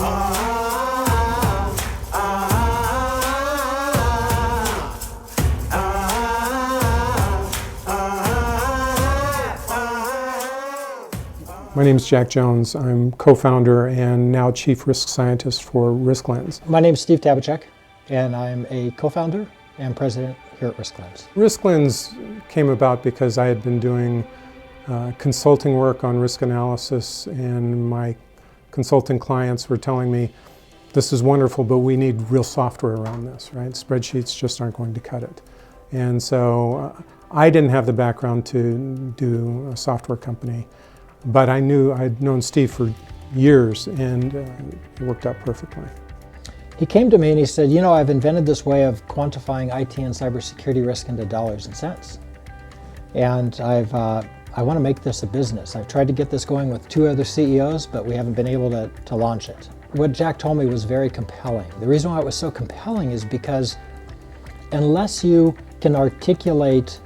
My name is Jack Jones. I'm co-founder and now chief risk scientist for RiskLens. My name is Steve Tabachek, and I'm a co-founder and president here at RiskLens. RiskLens came about because I had been doing consulting work on risk analysis, and my consulting clients were telling me, this is wonderful, but we need real software around this, right? Spreadsheets just aren't going to cut it. And so I didn't have the background to do a software company, but I'd known Steve for years, and it worked out perfectly. He came to me and he said, you know, I've invented this way of quantifying IT and cybersecurity risk into dollars and cents. And I want to make this a business. I've tried to get this going with 2 other CEOs, but we haven't been able to launch it. What Jack told me was very compelling. The reason why it was so compelling is because unless you can articulate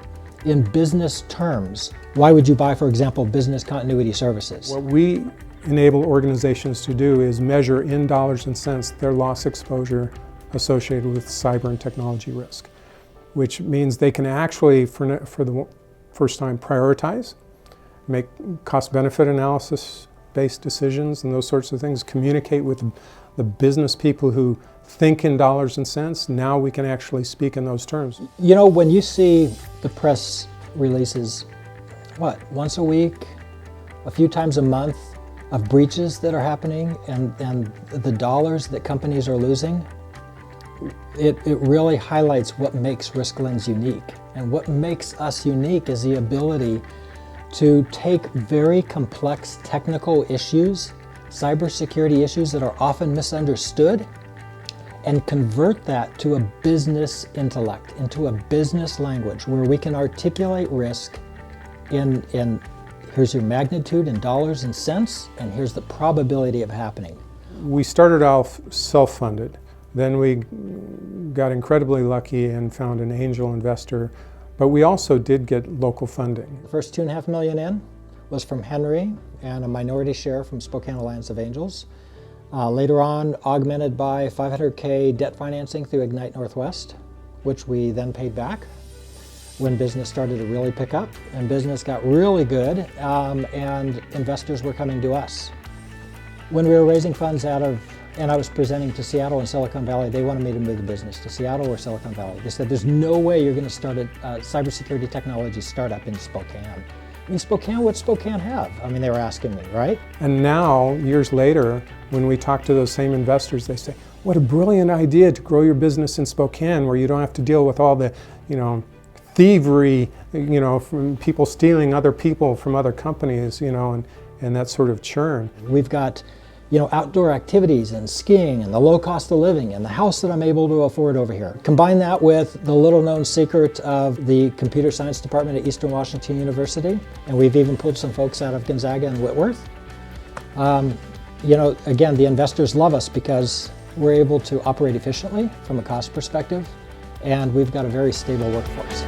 in business terms, why would you buy, for example, business continuity services? What we enable organizations to do is measure in dollars and cents their loss exposure associated with cyber and technology risk, which means they can actually, for the first time, prioritize, make cost-benefit analysis-based decisions and those sorts of things, communicate with the business people who think in dollars and cents. Now we can actually speak in those terms. You know, when you see the press releases, once a week, a few times a month, of breaches that are happening and the dollars that companies are losing, it really highlights what makes RiskLens unique. And what makes us unique is the ability to take very complex technical issues, cybersecurity issues that are often misunderstood, and convert that to a business intellect, into a business language where we can articulate risk in here's your magnitude in dollars and cents, and here's the probability of happening. We started off self-funded. Then we got incredibly lucky and found an angel investor, but we also did get local funding. The first $2.5 million in was from Henry and a minority share from Spokane Alliance of Angels. Later on, augmented by $500K debt financing through Ignite Northwest, which we then paid back when business started to really pick up and business got really good, and investors were coming to us. When we were raising funds and I was presenting to Seattle and Silicon Valley, they wanted me to move the business to Seattle or Silicon Valley. They said, there's no way you're going to start a cybersecurity technology startup in Spokane. I mean, Spokane, what's Spokane have? I mean, they were asking me, right? And now, years later, when we talk to those same investors, they say, what a brilliant idea to grow your business in Spokane where you don't have to deal with all the, thievery, from people stealing other people from other companies, and that sort of churn. We've got, outdoor activities and skiing and the low cost of living and the house that I'm able to afford over here. Combine that with the little known secret of the computer science department at Eastern Washington University, and we've even pulled some folks out of Gonzaga and Whitworth. Again, the investors love us because we're able to operate efficiently from a cost perspective, and we've got a very stable workforce.